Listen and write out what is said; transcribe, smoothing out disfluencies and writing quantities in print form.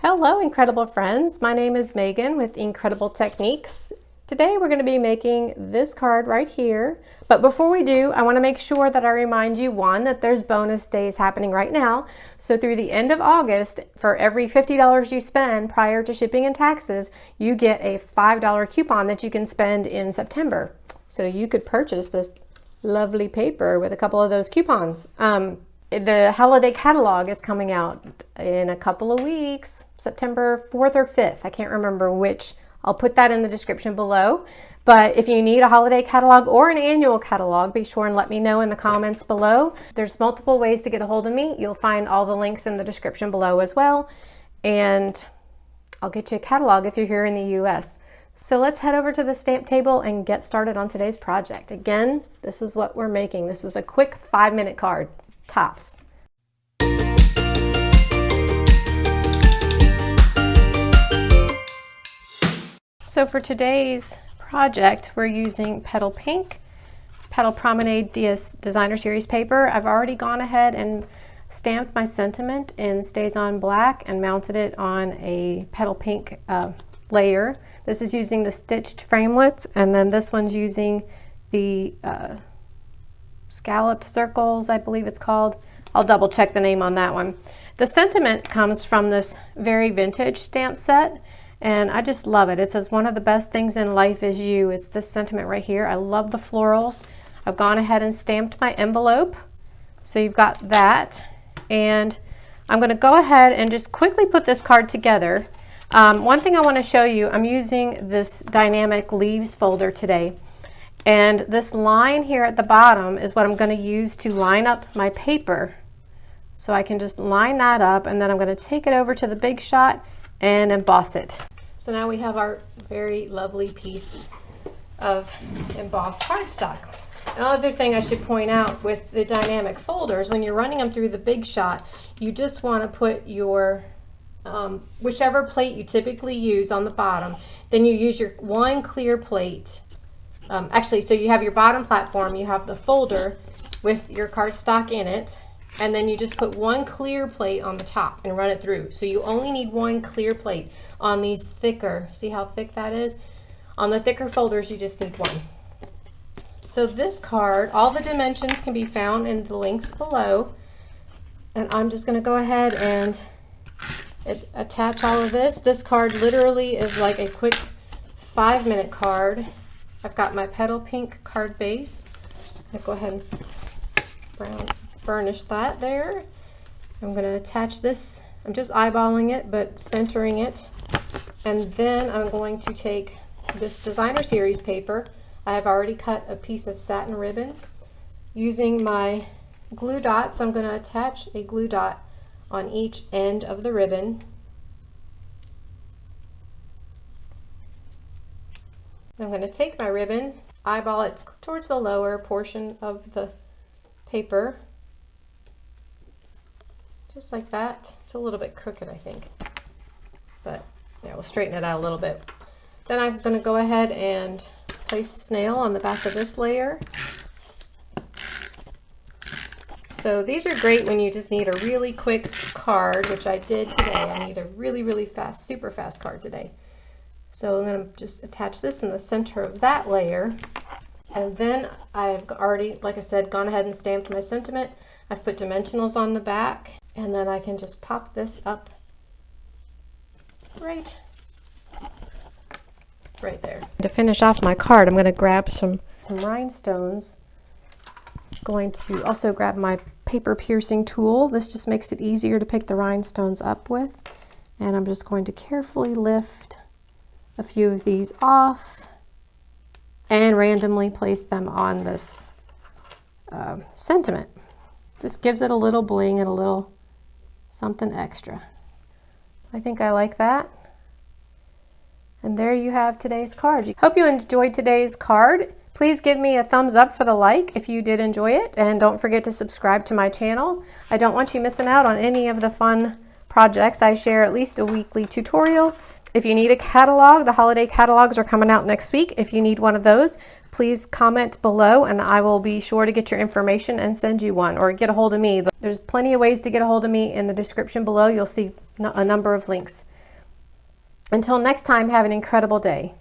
Hello, Incredible friends. My name is Megan with Inkredible Techniques. Today we're going to be making this card right here. But before we do, I want to make sure that I remind you, one, that there's bonus days happening right now. So through the end of August, for every $50 you spend prior to shipping and taxes, you get a $5 coupon that you can spend in September. So you could purchase this lovely paper with a couple of those coupons. The holiday catalog is coming out in a couple of weeks, September 4th or 5th. I can't remember which. I'll put that in the description below. But if you need a holiday catalog or an annual catalog, be sure and let me know in the comments below. There's multiple ways to get a hold of me. You'll find all the links in the description below as well. And I'll get you a catalog if you're here in the US. So let's head over to the stamp table and get started on today's project. Again, this is what we're making. This is a quick 5-minute card. Tops. So for today's project, we're using Petal Pink, Petal Promenade Designer Series paper. I've already gone ahead and stamped my sentiment in StazOn Black and mounted it on a Petal Pink layer. This is using the stitched framelits, and then this one's using the scalloped circles, I believe it's called. I'll double check the name on that one. The sentiment comes from this very vintage stamp set, and I just love it. It says, "One of the best things in life is you." It's this sentiment right here. I love the florals. I've gone ahead and stamped my envelope. So you've got that. And I'm going to go ahead and just quickly put this card together. One thing I want to show you, I'm using this dynamic leaves folder today. And this line here at the bottom is what I'm going to use to line up my paper. So I can just line that up, and then I'm going to take it over to the Big Shot and emboss it. So now we have our very lovely piece of embossed cardstock. Another thing I should point out with the dynamic folders, when you're running them through the Big Shot, you just want to put your whichever plate you typically use on the bottom, then you use your one clear plate. Actually, so you have your bottom platform, you have the folder with your cardstock in it, and then you just put one clear plate on the top and run it through. So you only need one clear plate on these thicker, see how thick that is? On the thicker folders, you just need one. So this card, all the dimensions can be found in the links below. And I'm just going to go ahead and attach all of this. This card literally is like a quick 5-minute card. I've got my Petal Pink card base. I'll go ahead and burnish that there. I'm going to attach this. I'm just eyeballing it, but centering it. And then I'm going to take this Designer Series paper. I have already cut a piece of satin ribbon. Using my glue dots, I'm going to attach a glue dot on each end of the ribbon. I'm going to take my ribbon, eyeball it towards the lower portion of the paper, just like that. It's a little bit crooked, I think, but yeah, we'll straighten it out a little bit. Then I'm going to go ahead and place snail on the back of this layer. So these are great when you just need a really quick card, which I did today. I need a really fast, super fast card today. So I'm going to just attach this in the center of that layer. And then I've already, like I said, gone ahead and stamped my sentiment. I've put dimensionals on the back, and then I can just pop this up right there. To finish off my card, I'm going to grab some rhinestones. I'm going to also grab my paper piercing tool. This just makes it easier to pick the rhinestones up with. And I'm just going to carefully lift a few of these off and randomly place them on this sentiment. Just gives it a little bling and a little something extra. I think I like that. And there you have today's card. Hope you enjoyed today's card. Please give me a thumbs up for the like if you did enjoy it, and don't forget to subscribe to my channel. I don't want you missing out on any of the fun projects. I share at least a weekly tutorial. If you need a catalog, the holiday catalogs are coming out next week. If you need one of those, please comment below and I will be sure to get your information and send you one, or get a hold of me. There's plenty of ways to get a hold of me in the description below. You'll see a number of links. Until next time, have an incredible day.